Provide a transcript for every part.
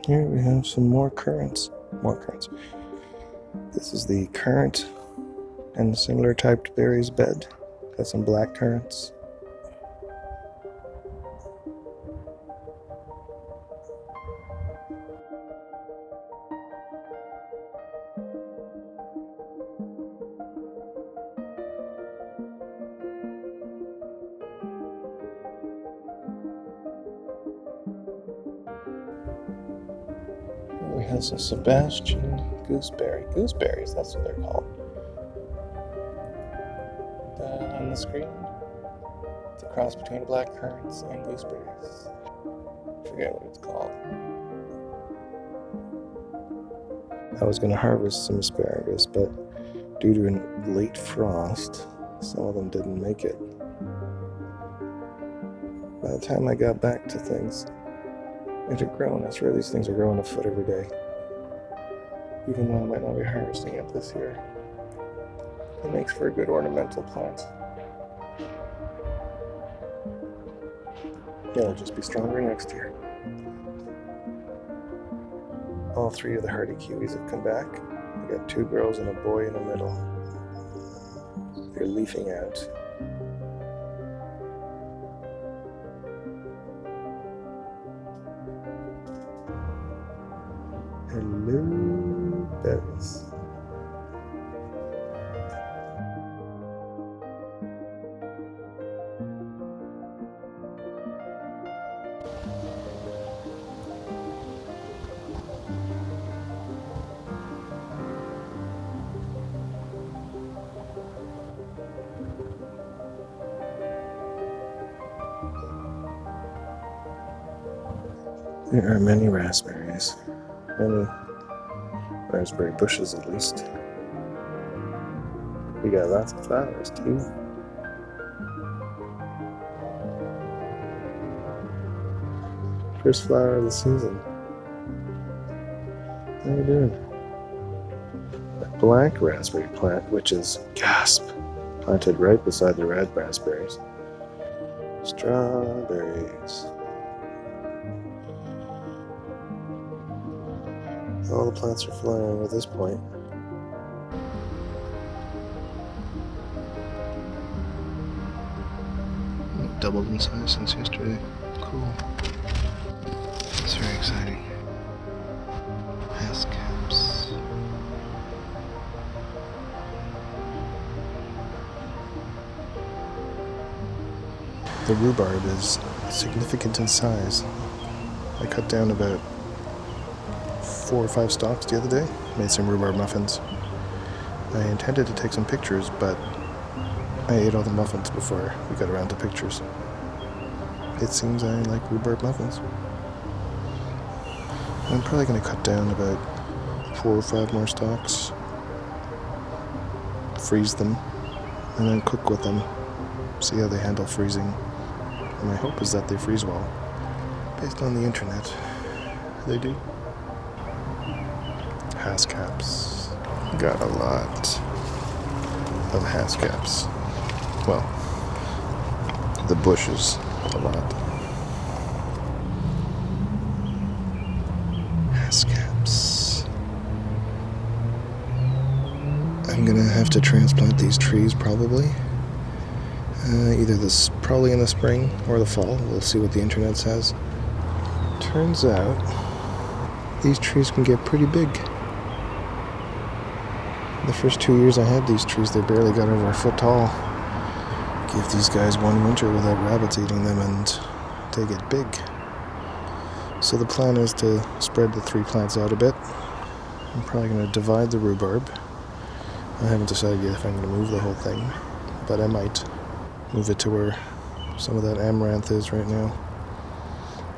Here we have some more currants. More currants. This is the currant and similar typed berries bed. Got some black currants. We have some Sebastian gooseberries, that's what they're called. On the screen, it's a cross between black currants and gooseberries. I forget what it's called. I was going to harvest some asparagus, but due to a late frost, some of them didn't make it. By the time I got back to things, it had grown. I swear these things are growing a foot every day. Even though I might not be harvesting it this year. It makes for a good ornamental plant. It'll just be stronger next year. All three of the hardy kiwis have come back. We got 2 girls and a boy in the middle. They're leafing out. Hello, berries. There are many raspberries. Many raspberry bushes at least. We got lots of flowers too. First flower of the season. How are you doing? A black raspberry plant, which is gasp, planted right beside the red raspberries. Strawberries. All the plants are flowering at this point. Doubled in size since yesterday. Cool. That's very exciting. Haskaps. The rhubarb is significant in size. I cut down about 4 or 5 stalks the other day. Made some rhubarb muffins. I intended to take some pictures, but I ate all the muffins before we got around to pictures. It seems I like rhubarb muffins. I'm probably going to cut down about 4 or 5 more stalks, freeze them, and then cook with them. See how they handle freezing. And my hope is that they freeze well. Based on the internet, they do. Haskaps. Got a lot of Haskaps. Well, the bushes, a lot. Haskaps. I'm gonna have to transplant these trees probably. Probably in the spring or the fall. We'll see what the internet says. Turns out these trees can get pretty big. The first 2 years I had these trees, they barely got over a foot tall. Give these guys one winter without rabbits eating them and they get big. So the plan is to spread the 3 plants out a bit. I'm probably going to divide the rhubarb. I haven't decided yet if I'm going to move the whole thing, but I might move it to where some of that amaranth is right now,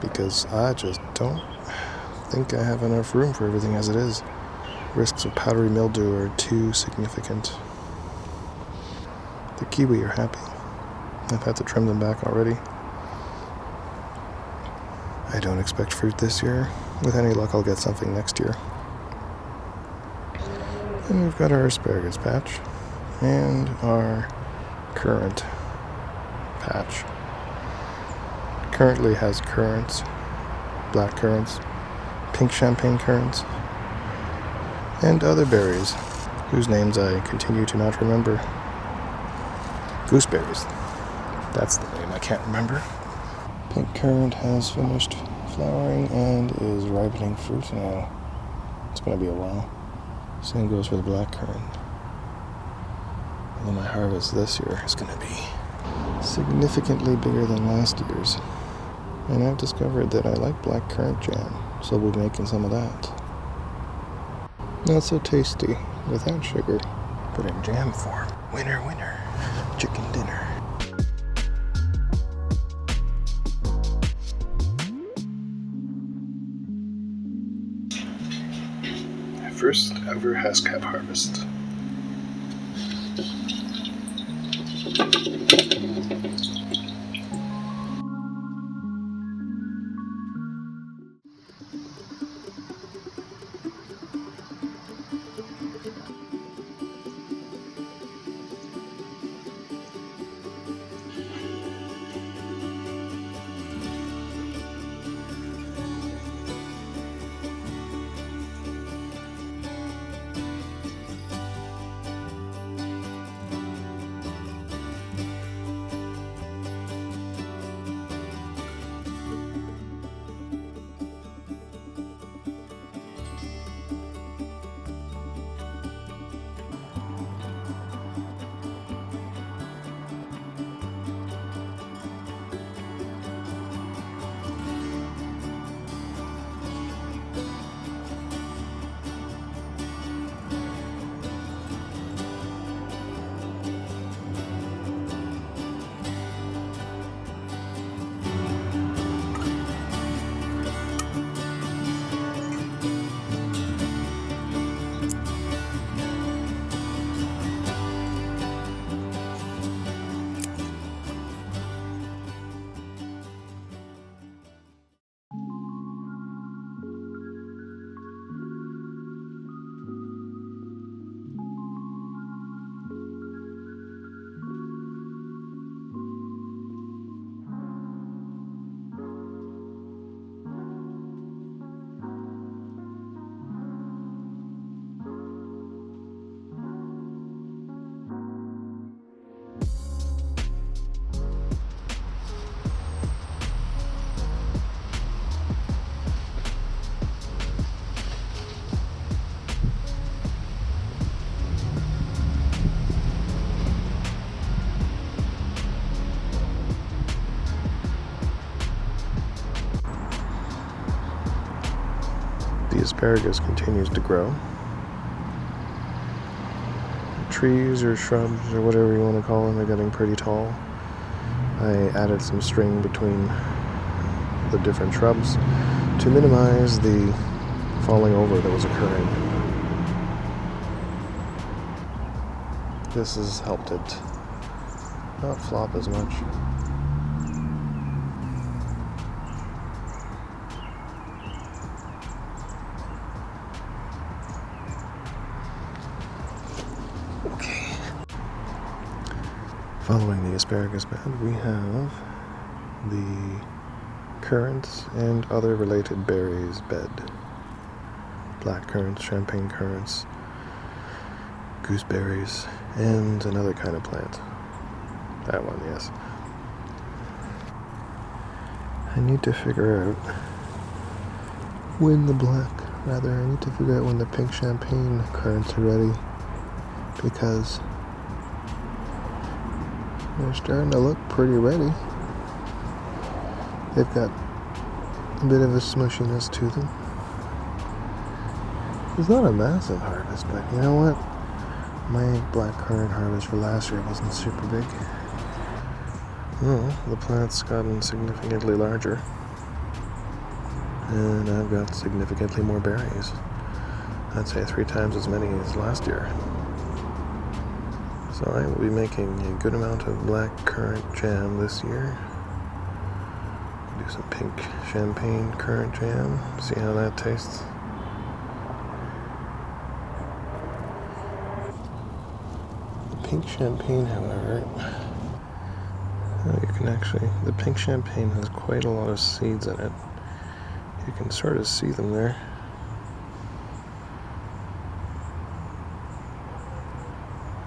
because I just don't think I have enough room for everything as it is. Risks of powdery mildew are too significant. The kiwi are happy. I've had to trim them back already. I don't expect fruit this year. With any luck, I'll get something next year. And we've got our asparagus patch and our currant patch. Currently has currants, black currants, pink champagne currants, and other berries whose names I continue to not remember. Gooseberries. That's the name I can't remember. Pink currant has finished flowering and is ripening fruit now. It's going to be a while. Same goes for the black currant. Although my harvest this year is going to be significantly bigger than last year's. And I've discovered that I like black currant jam, so we'll be making some of that. Not so tasty without sugar, but in jam form. Winner, winner. Chicken dinner. First ever Haskap harvest. The asparagus continues to grow. Trees or shrubs or whatever you want to call them are getting pretty tall. I added some string between the different shrubs to minimize the falling over that was occurring. This has helped it not flop as much. Okay. Following the asparagus bed, we have the currants and other related berries bed. Black currants, champagne currants, gooseberries, and another kind of plant. That one, yes. I need to figure out when I need to figure out when the pink champagne currants are ready, because they're starting to look pretty ready. They've got a bit of a smushiness to them. It's not a massive harvest, but you know what? My black currant harvest for last year wasn't super big. Well, the plant's gotten significantly larger, and I've got significantly more berries. I'd say 3 times as many as last year. So I will be making a good amount of black currant jam this year. Do some pink champagne currant jam, see how that tastes. The pink champagne, however, the pink champagne has quite a lot of seeds in it. You can sort of see them there.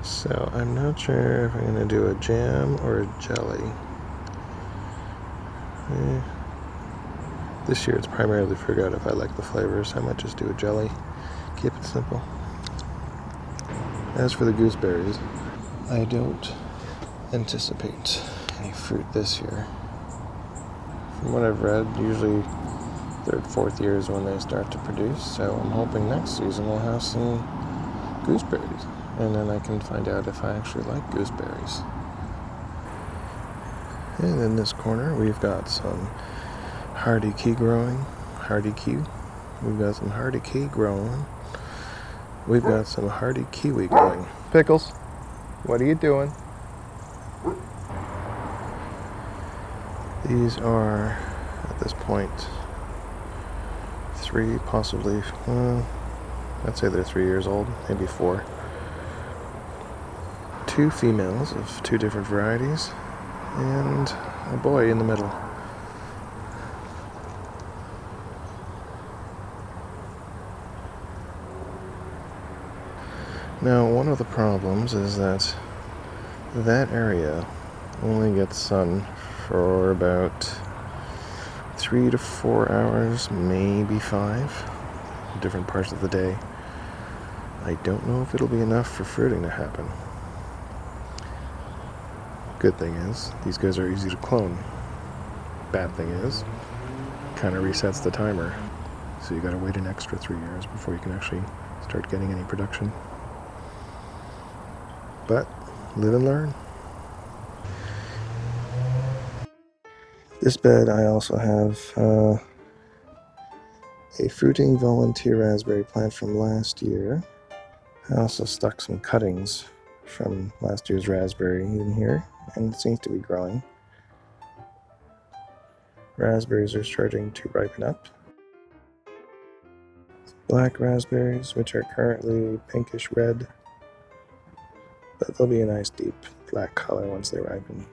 So I'm not sure if I'm going to do a jam or a jelly. This year it's primarily figured out if I like the flavors. I might just do a jelly. Keep it simple. As for the gooseberries, I don't anticipate any fruit this year. From what I've read, usually 3rd, 4th year is when they start to produce, so I'm hoping next season we'll have some gooseberries, and then I can find out if I actually like gooseberries. And in this corner we've got some hardy key growing. We've got some hardy key growing. We've got some hardy kiwi growing. Pickles, what are you doing? These are, at this point, 3, possibly, I'd say they're 3 years old, maybe 4. 2 females of 2 different varieties, and a boy in the middle. Now, one of the problems is that area only gets sun for about 3 to 4 hours, maybe 5, different parts of the day. I don't know if it'll be enough for fruiting to happen. Good thing is, these guys are easy to clone. Bad thing is, kind of resets the timer. So you gotta wait an extra 3 years before you can actually start getting any production. But, live and learn. This bed I also have a fruiting volunteer raspberry plant from last year. I also stuck some cuttings from last year's raspberry in here, and it seems to be growing. Raspberries are starting to ripen up. Black raspberries, which are currently pinkish red, but they'll be a nice deep black color once they ripen.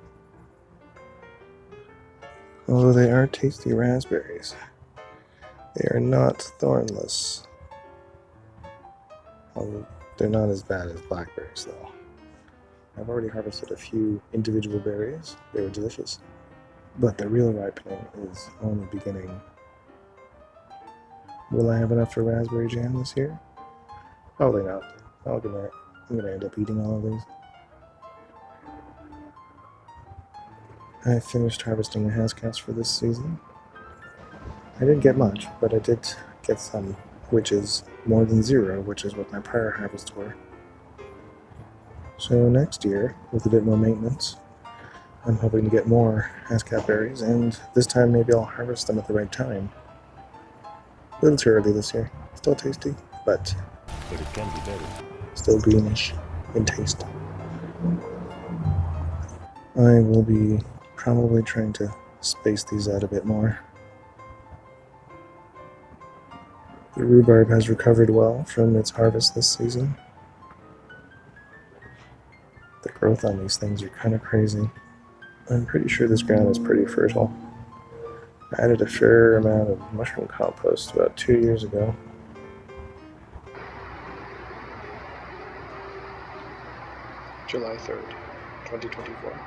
Although they are tasty raspberries, they are not thornless. Although they're not as bad as blackberries though. I've already harvested a few individual berries. They were delicious. But the real ripening is only beginning. Will I have enough for raspberry jam this year? Probably not. I'm gonna end up eating all of these. I finished harvesting the Haskaps for this season. I didn't get much, but I did get some, which is more than 0, which is what my prior harvests were. So next year, with a bit more maintenance, I'm hoping to get more Haskap berries, and this time maybe I'll harvest them at the right time. A little too early this year. Still tasty, but it can be better. Still greenish in taste. I will be probably trying to space these out a bit more. The rhubarb has recovered well from its harvest this season. The growth on these things are kind of crazy. I'm pretty sure this ground is pretty fertile. I added a fair amount of mushroom compost about 2 years ago. July 3rd, 2024.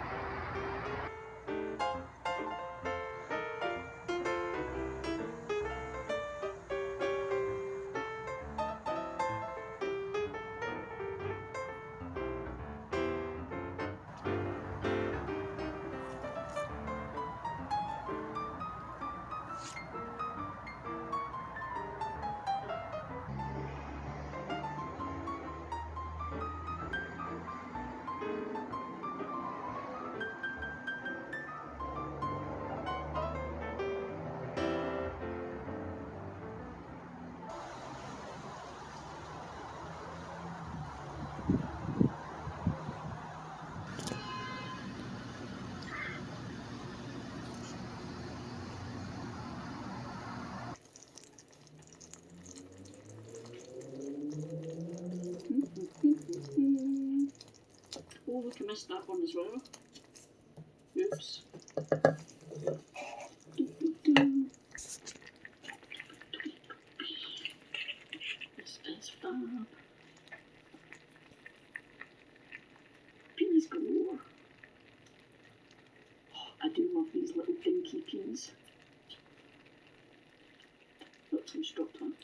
missed that one as well. Oops. This is fab. Peas galore. Oh, I do love these little dinky peas. Look, some dropped on.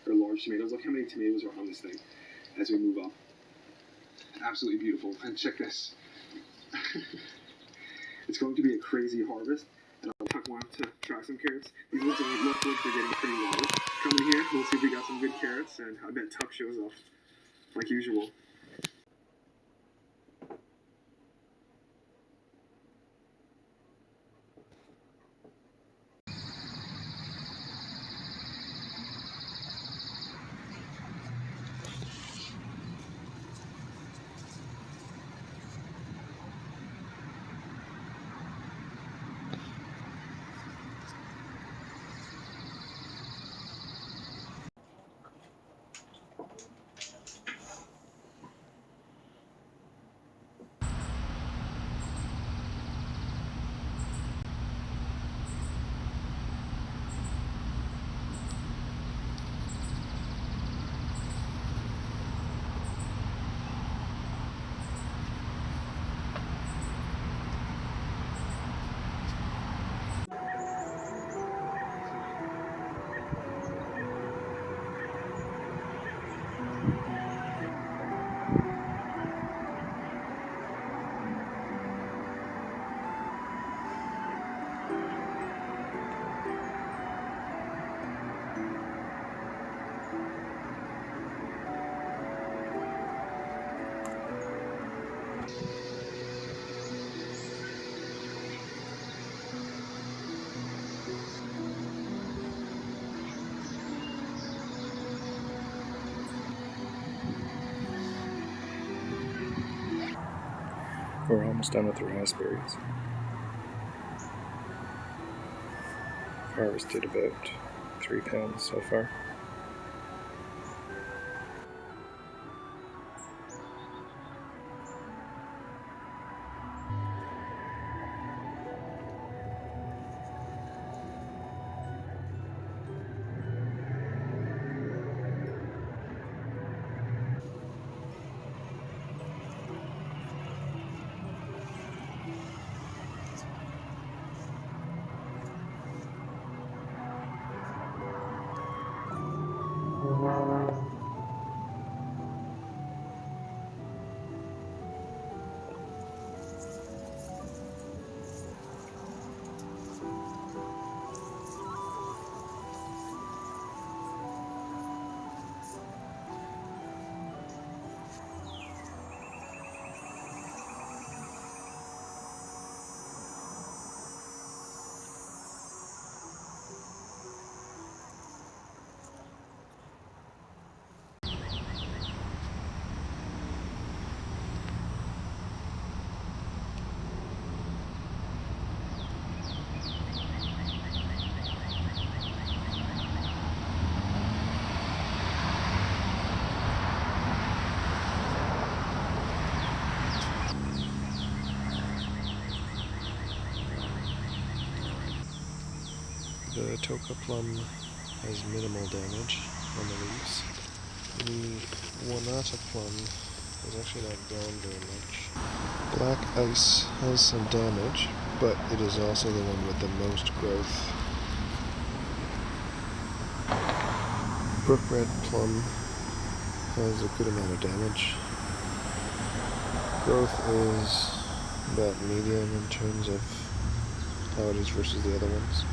Or large tomatoes. Look how many tomatoes are on this thing as we move up. Absolutely beautiful. And check this. It's going to be a crazy harvest. And Tuck wanted to try some carrots. These ones look like they're getting pretty large. Come in here, we'll see if we got some good carrots, and I bet Tuck shows off like usual. We're almost done with the raspberries. Harvested about 3 pounds so far. The Toka Plum has minimal damage on the leaves. The Wanata Plum is actually not grown very much. Black Ice has some damage, but it is also the one with the most growth. Brook Red Plum has a good amount of damage. Growth is about medium in terms of how it is versus the other ones.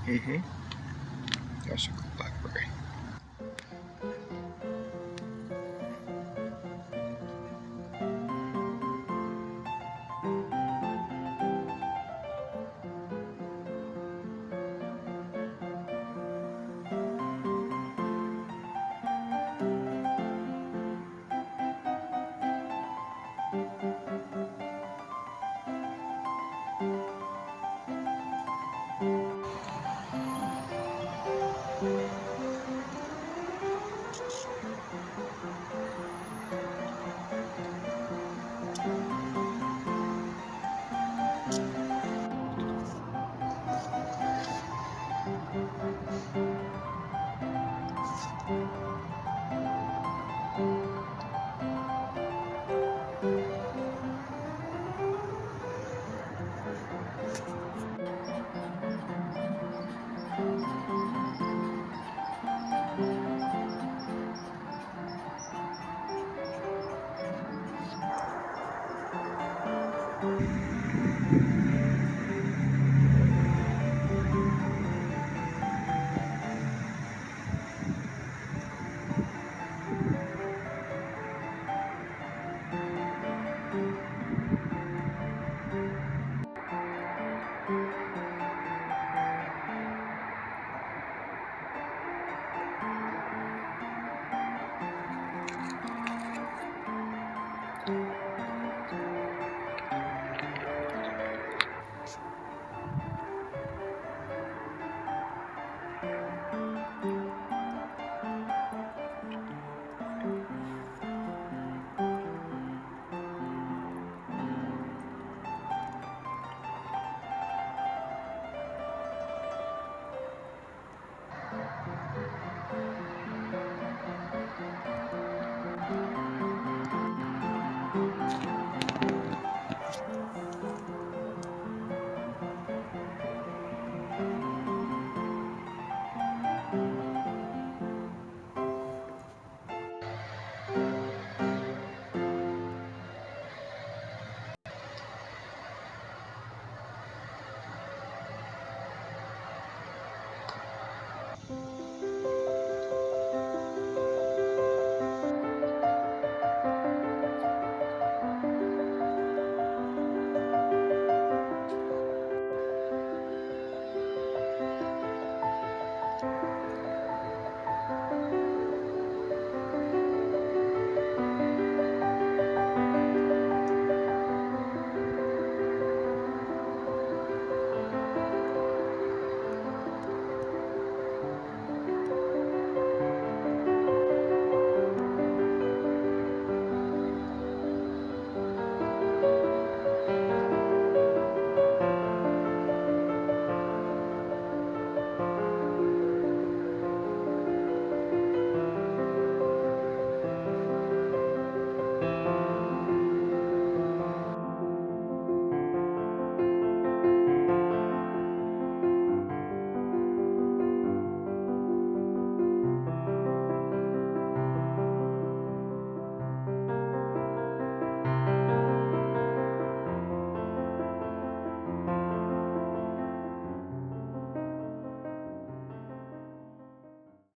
Mm-hmm. That's a good blackberry.